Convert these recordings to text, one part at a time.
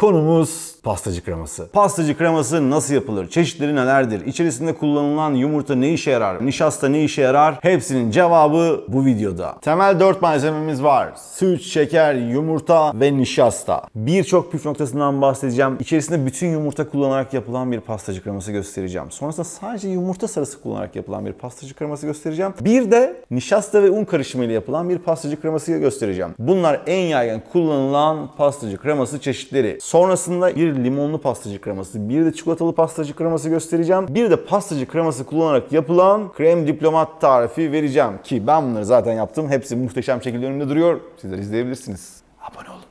Konumuz pastacı kreması. Pastacı kreması nasıl yapılır? Çeşitleri nelerdir? İçerisinde kullanılan yumurta ne işe yarar? Nişasta ne işe yarar? Hepsinin cevabı bu videoda. Temel 4 malzememiz var. Süt, şeker, yumurta ve nişasta. Birçok püf noktasından bahsedeceğim. İçerisinde bütün yumurta kullanarak yapılan bir pastacı kreması göstereceğim. Sonrasında sadece yumurta sarısı kullanarak yapılan bir pastacı kreması göstereceğim. Bir de nişasta ve un karışımıyla yapılan bir pastacı kreması göstereceğim. Bunlar en yaygın kullanılan pastacı kreması çeşitleri. Sonrasında bir limonlu pastacı kreması, bir de çikolatalı pastacı kreması göstereceğim. Bir de pastacı kreması kullanarak yapılan krem diplomat tarifi vereceğim. Ki ben bunları zaten yaptım. Hepsi muhteşem şekilde önümde duruyor. Sizler izleyebilirsiniz. Abone olun.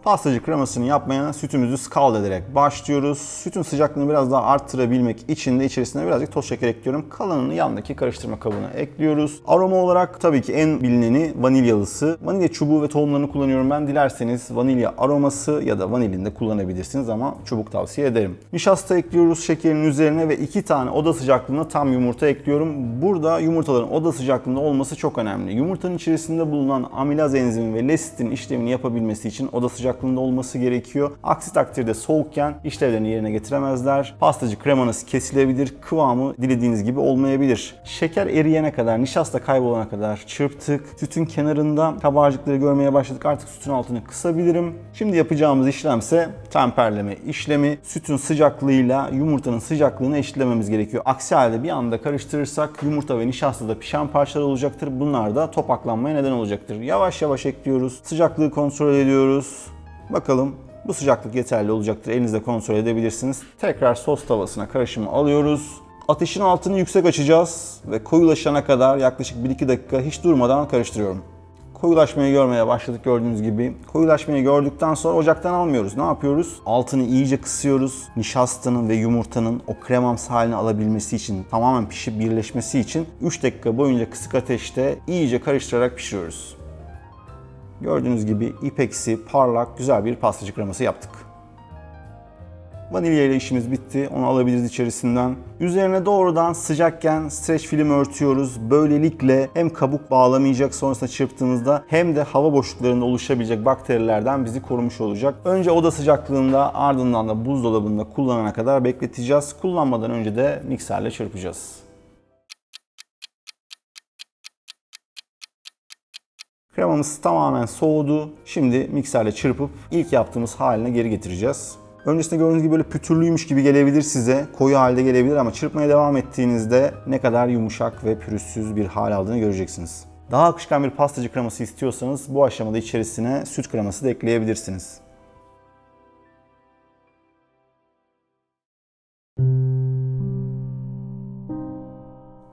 Pastacı kremasını yapmaya sütümüzü scald ederek başlıyoruz. Sütün sıcaklığını biraz daha arttırabilmek için de içerisine birazcık toz şeker ekliyorum. Kalanını yandaki karıştırma kabına ekliyoruz. Aroma olarak tabii ki en bilineni vanilyalısı. Vanilya çubuğu ve tohumlarını kullanıyorum ben. Dilerseniz vanilya aroması ya da vanilin de kullanabilirsiniz ama çubuk tavsiye ederim. Nişasta ekliyoruz şekerin üzerine ve 2 tane oda sıcaklığında tam yumurta ekliyorum. Burada yumurtaların oda sıcaklığında olması çok önemli. Yumurtanın içerisinde bulunan amilaz enzimi ve lesitin işlemini yapabilmesi için oda sıcaklığında olması gerekiyor. Aksi takdirde soğukken işlevlerini yerine getiremezler. Pastacı kremanız kesilebilir. Kıvamı dilediğiniz gibi olmayabilir. Şeker eriyene kadar, nişasta kaybolana kadar çırptık. Sütün kenarında kabarcıkları görmeye başladık. Artık sütün altını kısabilirim. Şimdi yapacağımız işlemse temperleme işlemi. Sütün sıcaklığıyla yumurtanın sıcaklığını eşitlememiz gerekiyor. Aksi halde bir anda karıştırırsak yumurta ve nişastada pişen parçalar olacaktır. Bunlar da topaklanmaya neden olacaktır. Yavaş yavaş ekliyoruz. Sıcaklığı kontrol ediyoruz. Bakalım bu sıcaklık yeterli olacaktır. Elinizle kontrol edebilirsiniz. Tekrar sos tavasına karışımı alıyoruz. Ateşin altını yüksek açacağız ve koyulaşana kadar yaklaşık 1-2 dakika hiç durmadan karıştırıyorum. Koyulaşmayı görmeye başladık gördüğünüz gibi. Koyulaşmayı gördükten sonra ocaktan almıyoruz. Ne yapıyoruz? Altını iyice kısıyoruz. Nişastanın ve yumurtanın o kremamsı halini alabilmesi için, tamamen pişip birleşmesi için 3 dakika boyunca kısık ateşte iyice karıştırarak pişiriyoruz. Gördüğünüz gibi ipeksi, parlak, güzel bir pastacı kreması yaptık. Vanilya ile işimiz bitti. Onu alabiliriz içerisinden. Üzerine doğrudan sıcakken streç film örtüyoruz. Böylelikle hem kabuk bağlamayacak sonrasında çırptığımızda hem de hava boşluklarında oluşabilecek bakterilerden bizi korumuş olacak. Önce oda sıcaklığında ardından da buzdolabında kullanana kadar bekleteceğiz. Kullanmadan önce de mikserle çırpacağız. Kremamız tamamen soğudu. Şimdi mikserle çırpıp ilk yaptığımız haline geri getireceğiz. Öncesinde gördüğünüz gibi böyle pütürlüymüş gibi gelebilir size. Koyu halde gelebilir ama çırpmaya devam ettiğinizde ne kadar yumuşak ve pürüzsüz bir hal aldığını göreceksiniz. Daha akışkan bir pastacı kreması istiyorsanız bu aşamada içerisine süt kreması da ekleyebilirsiniz.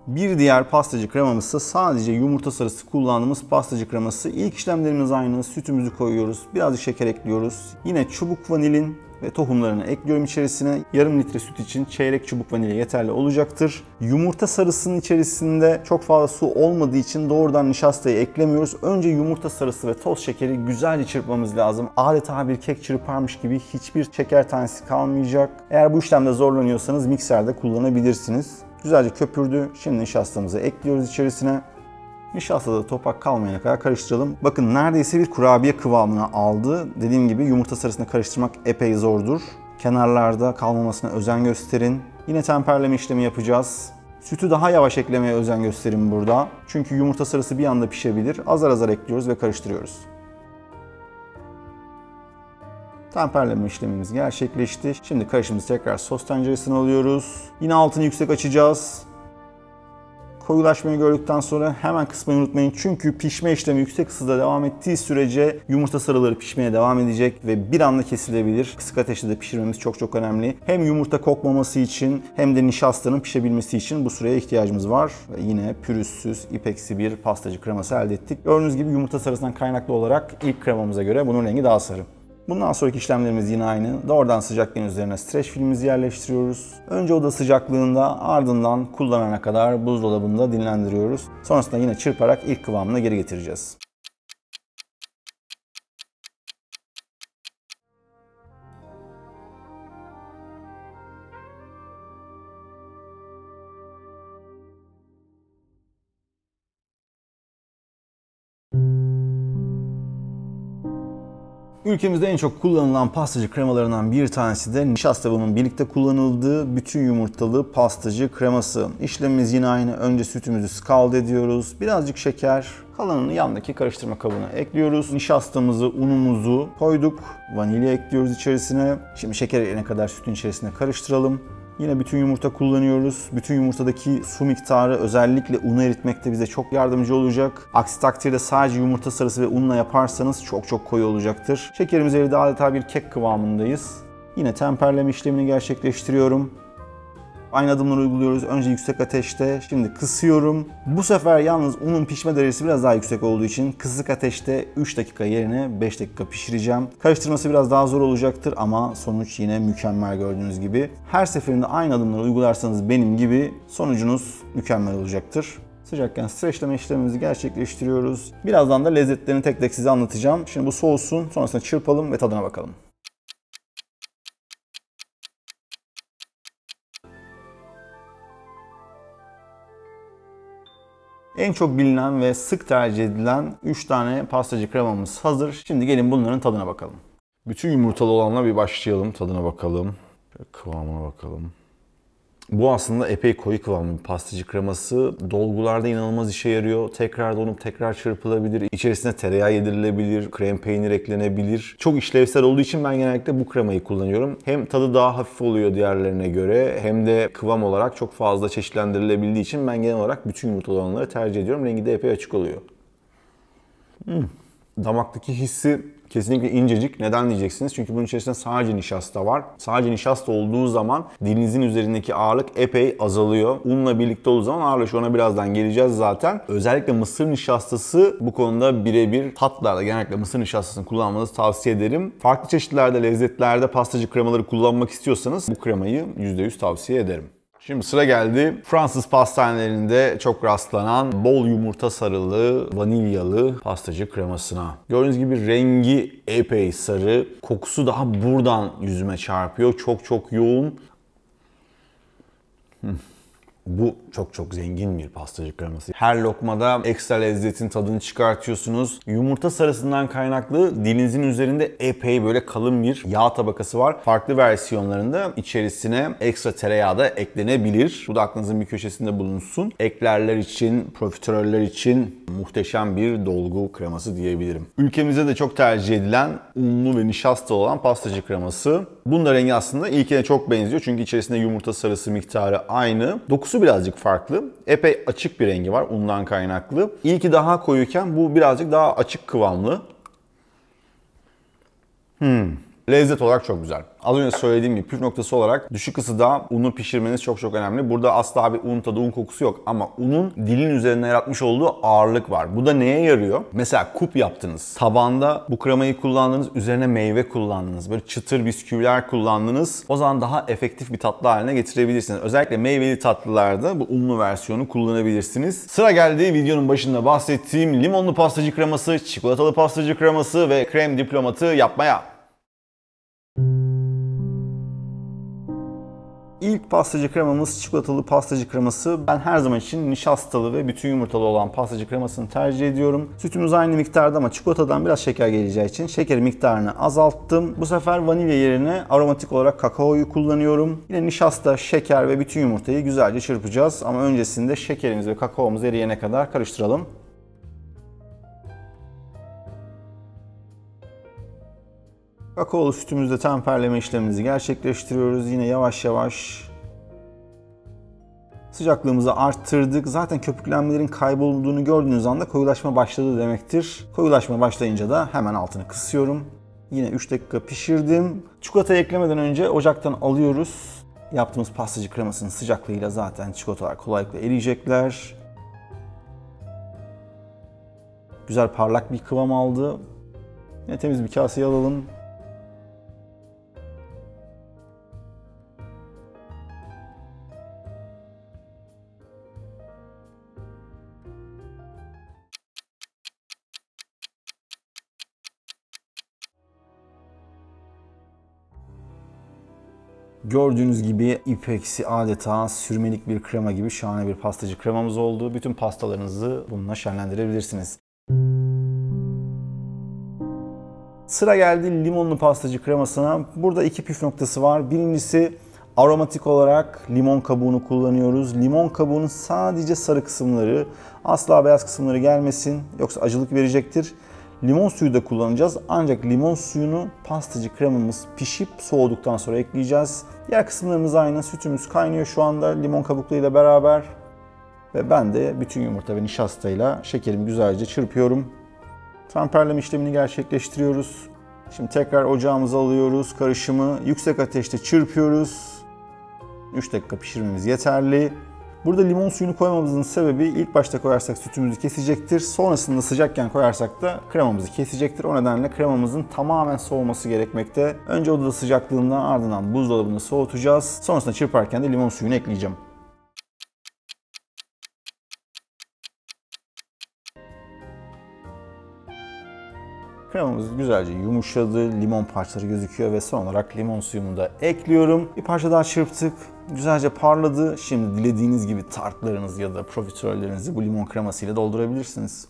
Bir diğer pastacı kremamız ise sadece yumurta sarısı kullandığımız pastacı kreması. İlk işlemlerimiz aynı. Sütümüzü koyuyoruz. Birazcık şeker ekliyoruz. Yine çubuk vanilin ve tohumlarını ekliyorum içerisine. Yarım litre süt için çeyrek çubuk vanilya yeterli olacaktır. Yumurta sarısının içerisinde çok fazla su olmadığı için doğrudan nişastayı eklemiyoruz. Önce yumurta sarısı ve toz şekeri güzelce çırpmamız lazım. Adeta bir kek çırparmış gibi hiçbir şeker tanesi kalmayacak. Eğer bu işlemde zorlanıyorsanız mikserde kullanabilirsiniz. Güzelce köpürdü. Şimdi nişastamızı ekliyoruz içerisine. Nişastada topak kalmayana kadar karıştıralım. Bakın neredeyse bir kurabiye kıvamına aldı. Dediğim gibi yumurta sarısını karıştırmak epey zordur. Kenarlarda kalmamasına özen gösterin. Yine temperleme işlemi yapacağız. Sütü daha yavaş eklemeye özen gösterin burada. Çünkü yumurta sarısı bir anda pişebilir. Azar azar ekliyoruz ve karıştırıyoruz. Temperleme işlemimiz gerçekleşti. Şimdi karışımımızı tekrar sos tenceresine alıyoruz. Yine altını yüksek açacağız. Koyulaşmayı gördükten sonra hemen kısmayı unutmayın. Çünkü pişme işlemi yüksek ısıda devam ettiği sürece yumurta sarıları pişmeye devam edecek ve bir anda kesilebilir. Kısık ateşte de pişirmemiz çok önemli. Hem yumurta kokmaması için hem de nişastanın pişebilmesi için bu süreye ihtiyacımız var. Ve yine pürüzsüz, ipeksi bir pastacı kreması elde ettik. Gördüğünüz gibi yumurta sarısından kaynaklı olarak ilk kremamıza göre bunun rengi daha sarı. Bundan sonraki işlemlerimiz yine aynı. Doğrudan sıcaklığın üzerine streç filmimizi yerleştiriyoruz. Önce oda sıcaklığında ardından kullanana kadar buzdolabında dinlendiriyoruz. Sonrasında yine çırparak ilk kıvamına geri getireceğiz. Ülkemizde en çok kullanılan pastacı kremalarından bir tanesi de nişasta ve unun birlikte kullanıldığı bütün yumurtalı pastacı kreması. İşlemimiz yine aynı. Önce sütümüzü scald ediyoruz. Birazcık şeker, kalanını yandaki karıştırma kabına ekliyoruz. Nişastamızı, unumuzu koyduk. Vanilya ekliyoruz içerisine. Şimdi şeker eriyene kadar sütün içerisine karıştıralım. Yine bütün yumurta kullanıyoruz. Bütün yumurtadaki su miktarı özellikle unu eritmekte bize çok yardımcı olacak. Aksi takdirde sadece yumurta sarısı ve unla yaparsanız çok koyu olacaktır. Şekerimiz eridi, adeta bir kek kıvamındayız. Yine temperleme işlemini gerçekleştiriyorum. Aynı adımları uyguluyoruz. Önce yüksek ateşte, şimdi kısıyorum. Bu sefer yalnız unun pişme derecesi biraz daha yüksek olduğu için kısık ateşte 3 dakika yerine 5 dakika pişireceğim. Karıştırması biraz daha zor olacaktır ama sonuç yine mükemmel gördüğünüz gibi. Her seferinde aynı adımları uygularsanız benim gibi sonucunuz mükemmel olacaktır. Sıcakken streçleme işlemimizi gerçekleştiriyoruz. Birazdan da lezzetlerini tek tek size anlatacağım. Şimdi bu soğusun, sonrasında çırpalım ve tadına bakalım. En çok bilinen ve sık tercih edilen 3 tane pastacı kremamız hazır. Şimdi gelin bunların tadına bakalım. Bütün yumurtalı olanla bir başlayalım. Tadına bakalım. Kıvamına bakalım. Bu aslında epey koyu kıvamlı bir pastacı kreması. Dolgularda inanılmaz işe yarıyor. Tekrar donup tekrar çırpılabilir. İçerisine tereyağı yedirilebilir. Krem peynir eklenebilir. Çok işlevsel olduğu için ben genellikle bu kremayı kullanıyorum. Hem tadı daha hafif oluyor diğerlerine göre hem de kıvam olarak çok fazla çeşitlendirilebildiği için ben genel olarak bütün yumurtalı olanları tercih ediyorum. Rengi de epey açık oluyor. Damaktaki hissi kesinlikle incecik. Neden diyeceksiniz? Çünkü bunun içerisinde sadece nişasta var. Sadece nişasta olduğu zaman dilinizin üzerindeki ağırlık epey azalıyor. Unla birlikte olduğu zaman ağırlaşıyor. Ona birazdan geleceğiz zaten. Özellikle mısır nişastası bu konuda birebir. Tatlılarda genellikle mısır nişastasını kullanmanızı tavsiye ederim. Farklı çeşitlerde, lezzetlerde pastacı kremaları kullanmak istiyorsanız bu kremayı %100 tavsiye ederim. Şimdi sıra geldi Fransız pastanelerinde çok rastlanan bol yumurta sarılı, vanilyalı pastacı kremasına. Gördüğünüz gibi rengi epey sarı, kokusu daha buradan yüzüme çarpıyor. Çok yoğun. Bu çok zengin bir pastacı kreması. Her lokmada ekstra lezzetin tadını çıkartıyorsunuz. Yumurta sarısından kaynaklı dilinizin üzerinde epey böyle kalın bir yağ tabakası var. Farklı versiyonlarında içerisine ekstra tereyağı da eklenebilir. Bu da aklınızın bir köşesinde bulunsun. Eklerler için, profiteroller için muhteşem bir dolgu kreması diyebilirim. Ülkemizde de çok tercih edilen unlu ve nişasta olan pastacı kreması. Bunun da rengi aslında ilkine çok benziyor çünkü içerisinde yumurta sarısı miktarı aynı. Dokusu birazcık farklı. Epey açık bir rengi var undan kaynaklı. İlki daha koyuyken bu birazcık daha açık kıvamlı. Lezzet olarak çok güzel. Az önce söylediğim gibi püf noktası olarak düşük ısıda unu pişirmeniz çok önemli. Burada asla bir un tadı, un kokusu yok ama unun dilin üzerine yaratmış olduğu ağırlık var. Bu da neye yarıyor? Mesela kup yaptınız. Tabanda bu kremayı kullandınız, üzerine meyve kullandınız. Böyle çıtır bisküviler kullandınız. O zaman daha efektif bir tatlı haline getirebilirsiniz. Özellikle meyveli tatlılarda bu unlu versiyonu kullanabilirsiniz. Sıra geldi videonun başında bahsettiğim limonlu pastacı kreması, çikolatalı pastacı kreması ve krem diplomatı yapmaya. İlk pastacı kremamız çikolatalı pastacı kreması. Ben her zaman için nişastalı ve bütün yumurtalı olan pastacı kremasını tercih ediyorum. Sütümüz aynı miktarda ama çikolatadan biraz şeker geleceği için şeker miktarını azalttım. Bu sefer vanilya yerine aromatik olarak kakaoyu kullanıyorum. Yine nişasta, şeker ve bütün yumurtayı güzelce çırpacağız. Ama öncesinde şekerimiz ve kakaomuz eriyene kadar karıştıralım. Kakaolu sütümüzde temperleme işlemimizi gerçekleştiriyoruz. Yine yavaş sıcaklığımızı arttırdık. Zaten köpüklenmelerin kaybolduğunu gördüğünüz anda koyulaşma başladı demektir. Koyulaşma başlayınca da hemen altını kısıyorum. Yine 3 dakika pişirdim. Çikolatayı eklemeden önce ocaktan alıyoruz. Yaptığımız pastacı kremasının sıcaklığıyla zaten çikolatalar kolaylıkla eriyecekler. Güzel parlak bir kıvam aldı. Yine temiz bir kaseye alalım. Gördüğünüz gibi ipeksi adeta sürmelik bir krema gibi şahane bir pastacı kremamız oldu. Bütün pastalarınızı bununla şenlendirebilirsiniz. Sıra geldi limonlu pastacı kremasına. Burada iki püf noktası var. Birincisi aromatik olarak limon kabuğunu kullanıyoruz. Limon kabuğunun sadece sarı kısımları, asla beyaz kısımları gelmesin. Yoksa acılık verecektir. Limon suyu da kullanacağız. Ancak limon suyunu pastacı kremamız pişip soğuduktan sonra ekleyeceğiz. Diğer kısımlarımız aynı. Sütümüz kaynıyor şu anda limon kabuklarıyla beraber. Ve ben de bütün yumurta ve nişastayla şekerimi güzelce çırpıyorum. Temperleme işlemini gerçekleştiriyoruz. Şimdi tekrar ocağımıza alıyoruz. Karışımı yüksek ateşte çırpıyoruz. 3 dakika pişirmemiz yeterli. Burada limon suyunu koymamızın sebebi ilk başta koyarsak sütümüzü kesecektir. Sonrasında sıcakken koyarsak da kremamızı kesecektir. O nedenle kremamızın tamamen soğuması gerekmekte. Önce oda sıcaklığında ardından buzdolabında soğutacağız. Sonrasında çırparken de limon suyunu ekleyeceğim. Kremamız güzelce yumuşadı, limon parçaları gözüküyor ve son olarak limon suyumu da ekliyorum. Bir parça daha çırptık, güzelce parladı. Şimdi dilediğiniz gibi tartlarınız ya da profiterollerinizi bu limon kremasıyla doldurabilirsiniz.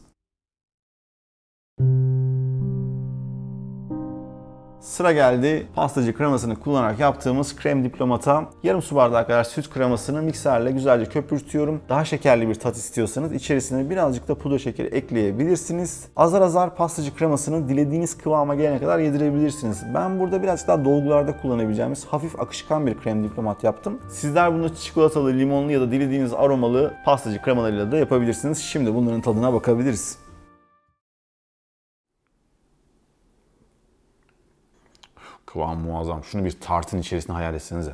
Sıra geldi pastacı kremasını kullanarak yaptığımız krem diplomata. Yarım su bardağı kadar süt kremasını mikserle güzelce köpürtüyorum. Daha şekerli bir tat istiyorsanız içerisine birazcık da pudra şekeri ekleyebilirsiniz. Azar azar pastacı kremasını dilediğiniz kıvama gelene kadar yedirebilirsiniz. Ben burada birazcık daha dolgularda kullanabileceğimiz hafif akışkan bir krem diplomat yaptım. Sizler bunu çikolatalı, limonlu ya da dilediğiniz aromalı pastacı kremalarıyla da yapabilirsiniz. Şimdi bunların tadına bakabiliriz. Kıvam muazzam. Şunu bir tartın içerisine hayal etsenize.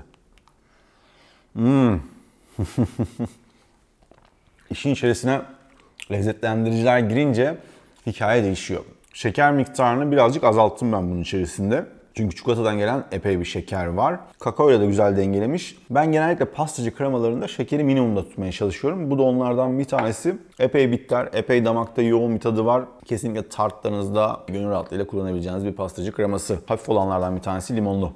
İşin içerisine lezzetlendiriciler girince hikaye değişiyor. Şeker miktarını birazcık azalttım ben bunun içerisinde. Çünkü çikolatadan gelen epey bir şeker var. Kakaoyla da güzel dengelemiş. Ben genellikle pastacı kremalarında şekeri minimumda tutmaya çalışıyorum. Bu da onlardan bir tanesi. Epey bitter, epey damakta yoğun bir tadı var. Kesinlikle tartlarınızda gönül rahatlığıyla kullanabileceğiniz bir pastacı kreması. Hafif olanlardan bir tanesi limonlu.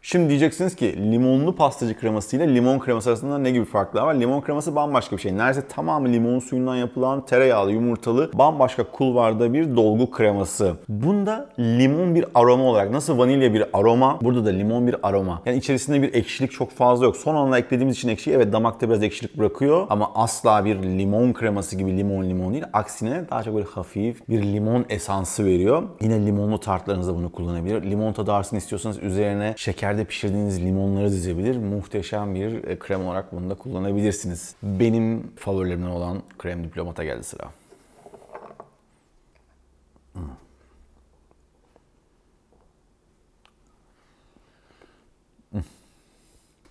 Şimdi diyeceksiniz ki limonlu pastacı kreması ile limon kreması arasında ne gibi farklar var? Limon kreması bambaşka bir şey. Neredeyse tamamı limon suyundan yapılan tereyağlı, yumurtalı, bambaşka kulvarda bir dolgu kreması. Bunda limon bir aroma olarak, nasıl vanilya bir aroma, burada da limon bir aroma. Yani içerisinde bir ekşilik çok fazla yok. Son anda eklediğimiz için ekşi, evet damakta biraz ekşilik bırakıyor ama asla bir limon kreması gibi limon değil. Aksine daha çok böyle hafif bir limon esansı veriyor. Yine limonlu tartlarınızda bunu kullanabilir. Limon tadı artsın istiyorsanız üzerine şekerde pişirdiğiniz limonları dizebilir. Muhteşem bir krem olarak bunu da kullanabilirsiniz. Benim favorilerimden olan krem diplomata geldi sıra.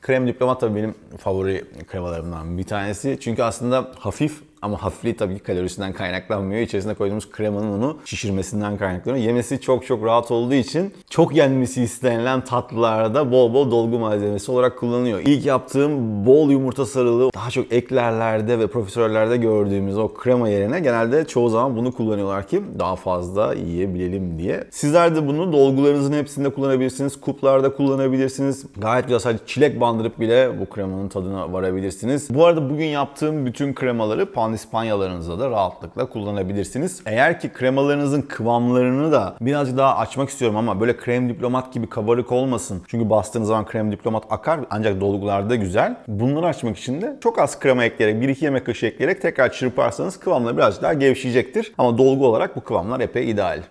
Krem diplomat tabii benim favori kremalarımdan bir tanesi. Çünkü aslında hafif ama hafifliği tabii ki kalorisinden kaynaklanmıyor. İçerisine koyduğumuz kremanın onu şişirmesinden kaynaklanıyor. Yemesi çok çok rahat olduğu için çok yenmesi istenilen tatlılarda bol bol dolgu malzemesi olarak kullanılıyor. İlk yaptığım bol yumurta sarılı daha çok eklerlerde ve profiterollerde gördüğümüz o krema yerine genelde çoğu zaman bunu kullanıyorlar ki daha fazla yiyebilelim diye. Sizler de bunu dolgularınızın hepsinde kullanabilirsiniz. Kuplarda kullanabilirsiniz. Gayet güzel, sadece çilek bandırıp bile bu kremanın tadına varabilirsiniz. Bu arada bugün yaptığım bütün kremaları pandispanyalarınızda da rahatlıkla kullanabilirsiniz. Eğer ki kremalarınızın kıvamlarını da birazcık daha açmak istiyorum ama böyle krem diplomat gibi kabarık olmasın. Çünkü bastığınız zaman krem diplomat akar ancak dolgularda güzel. Bunları açmak için de çok az krema ekleyerek, 1-2 yemek kaşığı ekleyerek tekrar çırparsanız kıvamları birazcık daha gevşeyecektir. Ama dolgu olarak bu kıvamlar epey ideal.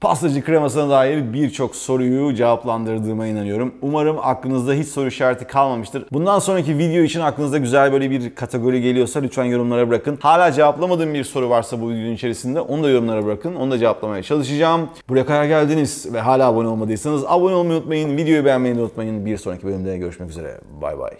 Pastacı kremasına dair birçok soruyu cevaplandırdığıma inanıyorum. Umarım aklınızda hiç soru işareti kalmamıştır. Bundan sonraki video için aklınızda güzel böyle bir kategori geliyorsa lütfen yorumlara bırakın. Hala cevaplamadığım bir soru varsa bu videonun içerisinde onu da yorumlara bırakın. Onu da cevaplamaya çalışacağım. Buraya kadar geldiniz ve hala abone olmadıysanız abone olmayı unutmayın. Videoyu beğenmeyi unutmayın. Bir sonraki bölümde görüşmek üzere. Bay bay.